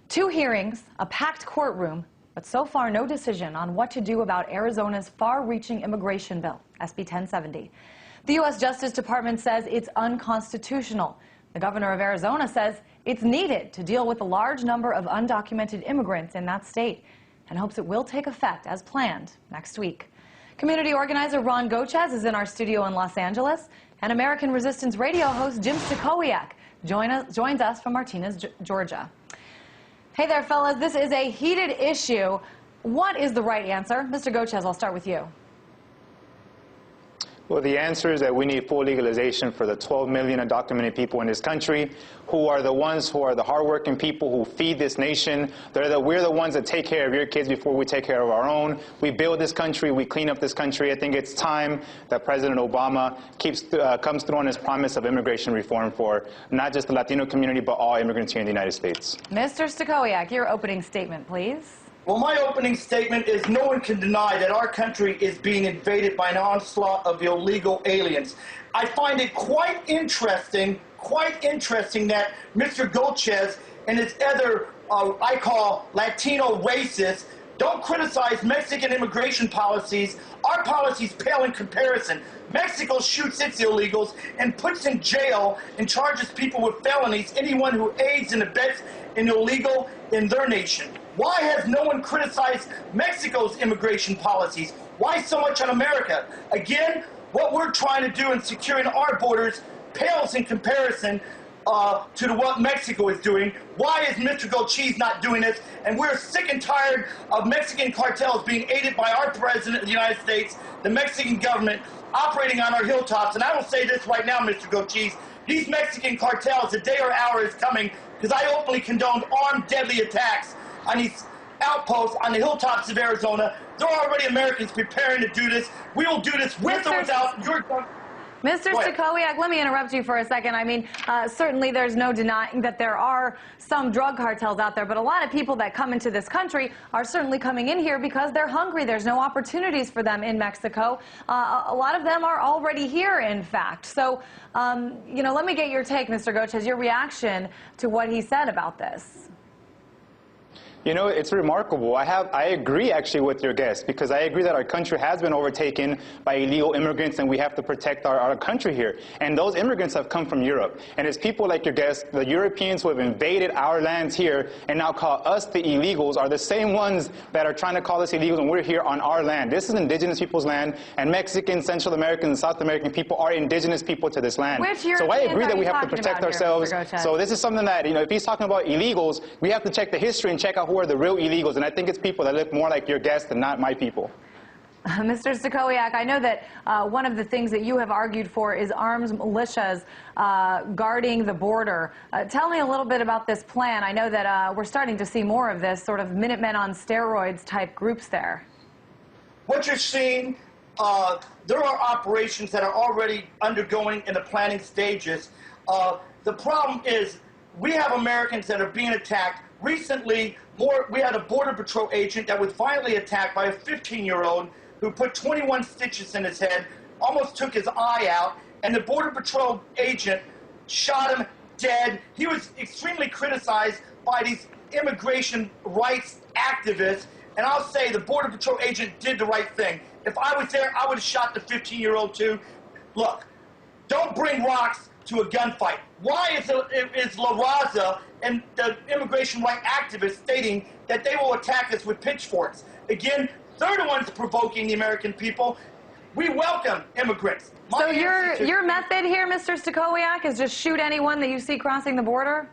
Two hearings, a packed courtroom, but so far no decision on what to do about Arizona's far-reaching immigration bill, SB 1070. The U.S. Justice Department says it's unconstitutional. The governor of Arizona says it's needed to deal with the large number of undocumented immigrants in that state and hopes it will take effect as planned next week. Community organizer Ron Gochez is in our studio in Los Angeles, and American Resistance Radio host Jim Stachowiak joins us from Martinez, Georgia. Hey there, fellas. This is a heated issue. What is the right answer? Mr. Gochez, I'll start with you. Well, the answer is that we need full legalization for the 12 million undocumented people in this country who are the ones who are the hardworking people who feed this nation. We're the ones that take care of your kids before we take care of our own. We build this country. We clean up this country. I think it's time that President Obama comes through on his promise of immigration reform for not just the Latino community, but all immigrants here in the United States. Mr. Stachowiak, your opening statement, please. Well, my opening statement is no one can deny that our country is being invaded by an onslaught of illegal aliens. I find it quite interesting that Mr. Gochez and his other, I call Latino racists, don't criticize Mexican immigration policies. Our policies pale in comparison. Mexico shoots its illegals and puts in jail and charges people with felonies, anyone who aids and abets an illegal in their nation. Why has no one criticized Mexico's immigration policies? Why so much on America? Again, what we're trying to do in securing our borders pales in comparison to what Mexico is doing. Why is Mr. Gochez not doing this? And we're sick and tired of Mexican cartels being aided by our president of the United States, the Mexican government, operating on our hilltops. And I will say this right now, Mr. Gochez, these Mexican cartels, the day or hour is coming, because I openly condoned armed deadly attacks on these outposts on the hilltops of Arizona. There are already Americans preparing to do this. We will do this with or without your... Mr. Stachowiak, let me interrupt you for a second. I mean, certainly there's no denying that there are some drug cartels out there, but a lot of people that come into this country are certainly coming in here because they're hungry. There's no opportunities for them in Mexico. A lot of them are already here, in fact. So, you know, let me get your take, Mr. Gochez, your reaction to what he said about this. You know, it's remarkable. I agree actually with your guest, because I agree that our country has been overtaken by illegal immigrants and we have to protect our country here. And those immigrants have come from Europe. And it's people like your guest, the Europeans who have invaded our lands here and now call us the illegals, are the same ones that are trying to call us illegals when we're here on our land. This is indigenous people's land, and Mexican, Central American, and South American people are indigenous people to this land. So I agree that we have to protect ourselves. So this is something that, you know, if he's talking about illegals, we have to check the history and check out who are the real illegals, and I think it's people that look more like your guests and not my people. Mr. Stachowiak, I know that one of the things that you have argued for is armed militias guarding the border. Tell me a little bit about this plan. I know that we're starting to see more of this sort of Minutemen on steroids type groups there. What you're seeing, there are operations that are already undergoing in the planning stages. The problem is we have Americans that are being attacked. Recently, we had a Border Patrol agent that was violently attacked by a 15-year-old who put 21 stitches in his head, almost took his eye out, and the Border Patrol agent shot him dead. He was extremely criticized by these immigration rights activists, and I'll say the Border Patrol agent did the right thing. If I was there, I would have shot the 15-year-old too. Look, don't bring rocks to a gunfight. Why is La Raza and the immigration rights activists stating that they will attack us with pitchforks? Again, they're the ones provoking the American people. We welcome immigrants. So your method here, Mr. Stachowiak, is just shoot anyone that you see crossing the border?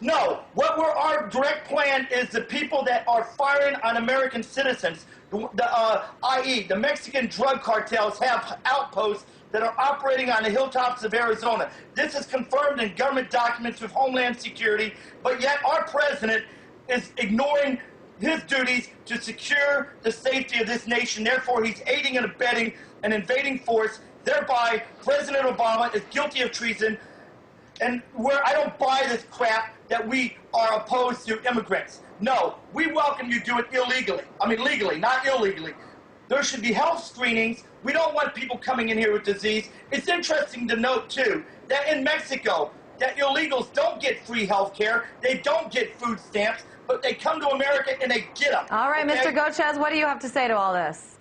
No. Our direct plan is the people that are firing on American citizens, i.e. the Mexican drug cartels have outposts that are operating on the hilltops of Arizona. This is confirmed in government documents with Homeland Security, but yet our president is ignoring his duties to secure the safety of this nation. Therefore, he's aiding and abetting an invading force. Thereby, President Obama is guilty of treason. And I don't buy this crap that we are opposed to immigrants. No, we welcome you do it illegally. I mean legally, not illegally. There should be health screenings. We don't want people coming in here with disease. It's interesting to note, too, that in Mexico, that illegals don't get free health care. They don't get food stamps. but they come to America and they get them. All right, okay? Mr. Gochez, what do you have to say to all this?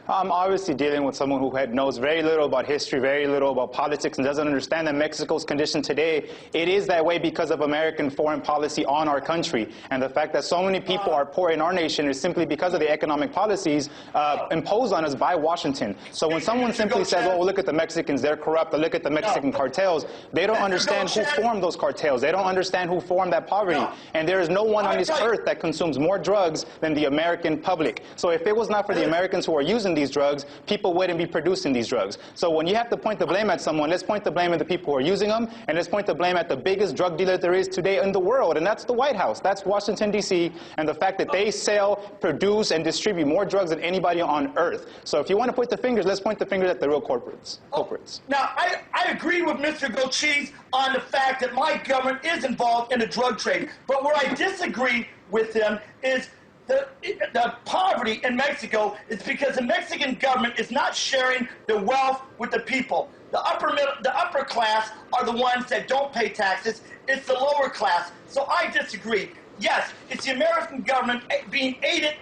I'm obviously dealing with someone who knows very little about history, very little about politics, and doesn't understand that Mexico's condition today, it is that way because of American foreign policy on our country. And the fact that so many people are poor in our nation is simply because of the economic policies imposed on us by Washington. So when someone simply says, oh, look at the Mexicans, they're corrupt, or look at the Mexican cartels, they don't understand who formed those cartels. They don't understand who formed that poverty. And there is no one on this earth that consumes more drugs than the American public. So if it was not for the Americans who are using these drugs, people wouldn't be producing these drugs. So when you have to point the blame at someone, let's point the blame at the people who are using them, and let's point the blame at the biggest drug dealer there is today in the world, and that's the White House. That's Washington, D.C., and the fact that they sell, produce, and distribute more drugs than anybody on earth. So if you want to point the fingers, let's point the fingers at the real culprits. Now, I agree with Mr. Gochez on the fact that my government is involved in the drug trade, but where I disagree with him is the poverty in Mexico is because the Mexican government is not sharing the wealth with the people. The upper class are the ones that don't pay taxes. It's the lower class. So I disagree. Yes, it's the American government being aided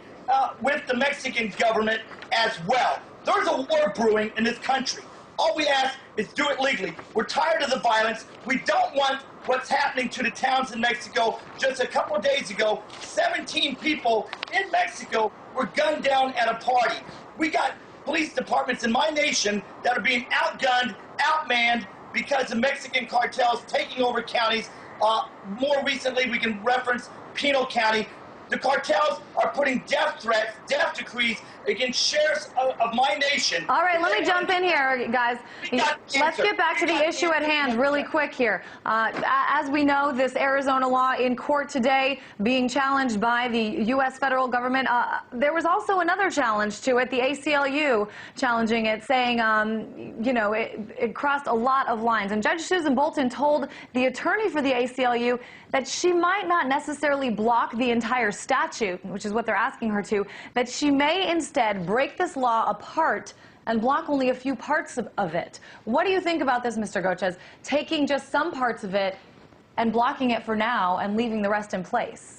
with the Mexican government as well. There's a war brewing in this country. All we ask is do it legally. We're tired of the violence. We don't want what's happening to the towns in Mexico. Just a couple of days ago, 17 people in Mexico were gunned down at a party. We got police departments in my nation that are being outgunned, outmanned because the Mexican cartels taking over counties. More recently, we can reference Pinal County. The cartels are putting death threats, death decrees against sheriffs of my nation. All right, let me jump in here, guys. Let's get back to the issue at hand really quick here. As we know, this Arizona law in court today being challenged by the U.S. federal government. There was also another challenge to it, the ACLU challenging it, saying, you know, it crossed a lot of lines. And Judge Susan Bolton told the attorney for the ACLU that she might not necessarily block the entire statute, which is what they're asking her to, that she may instead break this law apart and block only a few parts of it. What do you think about this, Mr. Gochez, taking just some parts of it and blocking it for now and leaving the rest in place?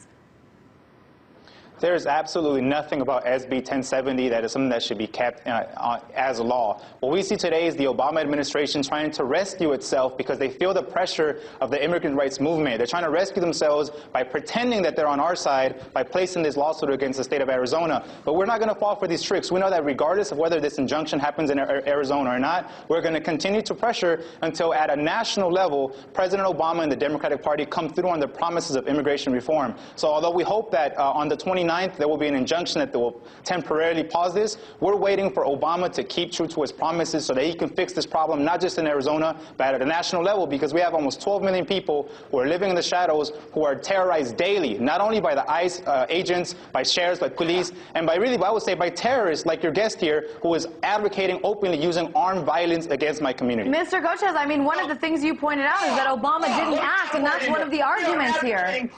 There's absolutely nothing about SB 1070 that is something that should be kept as a law. What we see today is the Obama administration trying to rescue itself because they feel the pressure of the immigrant rights movement. They're trying to rescue themselves by pretending that they're on our side by placing this lawsuit against the state of Arizona. But we're not going to fall for these tricks. We know that regardless of whether this injunction happens in Arizona or not, we're going to continue to pressure until at a national level, President Obama and the Democratic Party come through on the promises of immigration reform. So although we hope that on the 29th, there will be an injunction that will temporarily pause this. We're waiting for Obama to keep true to his promises so that he can fix this problem, not just in Arizona, but at a national level, because we have almost 12 million people who are living in the shadows, who are terrorized daily, not only by the ICE agents, by sheriffs, by police, and by really, I would say, by terrorists like your guest here, who is advocating openly using armed violence against my community. Mr. Gochez, I mean, one of the things you pointed out is that Obama didn't act, and that's one of the arguments here.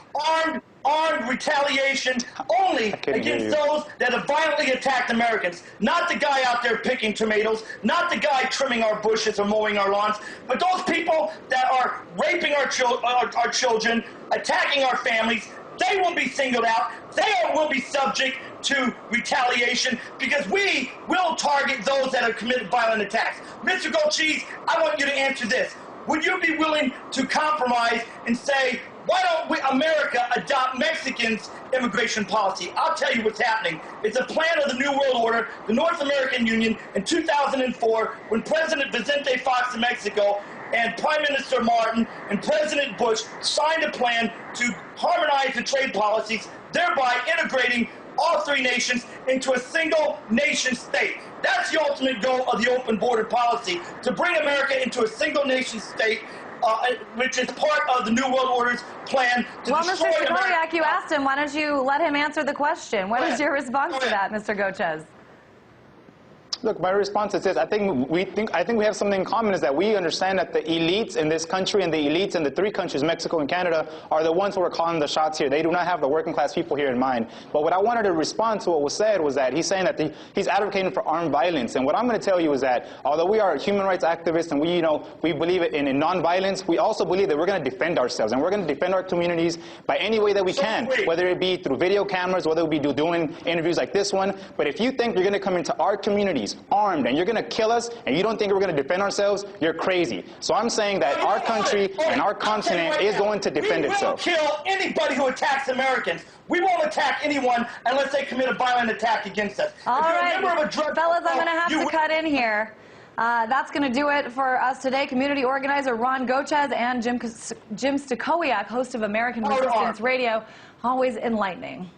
Armed retaliation only against those that have violently attacked Americans. Not the guy out there picking tomatoes, not the guy trimming our bushes or mowing our lawns, but those people that are raping our children, attacking our families. They will be singled out. They will be subject to retaliation because we will target those that have committed violent attacks. Mr. Gochez, I want you to answer this. Would you be willing to compromise and say, why don't we, America, adopt Mexicans' immigration policy? I'll tell you what's happening. It's a plan of the New World Order, the North American Union, in 2004, when President Vicente Fox of Mexico and Prime Minister Martin and President Bush signed a plan to harmonize the trade policies, thereby integrating all three nations into a single nation state. That's the ultimate goal of the open border policy, to bring America into a single nation state, which is part of the New World Order's plan to destroy Mr. America. Sikoryak, you asked him. Why don't you let him answer the question? What is your response to that, Mr. Gochez? Look, my response is this. I think we have something in common, is that we understand that the elites in this country and the elites in the three countries, Mexico and Canada, are the ones who are calling the shots here. They do not have the working class people here in mind. But what I wanted to respond to what was said was that he's saying that he's advocating for armed violence. And what I'm going to tell you is that although we are human rights activists and we believe in nonviolence, we also believe that we're going to defend ourselves and we're going to defend our communities by any way that we can, whether it be through video cameras, whether it be doing interviews like this one. But if you think you're going to come into our communities armed and you're going to kill us and you don't think we're going to defend ourselves, you're crazy. So I'm saying that our country and our continent is going to defend itself. We will kill anybody who attacks Americans. We won't attack anyone unless they commit a violent attack against us. All right, fellas, I'm going to have to cut in here. That's going to do it for us today. Community organizer Ron Gochez and Jim Stachowiak, host of American Resistance Radio. Always enlightening.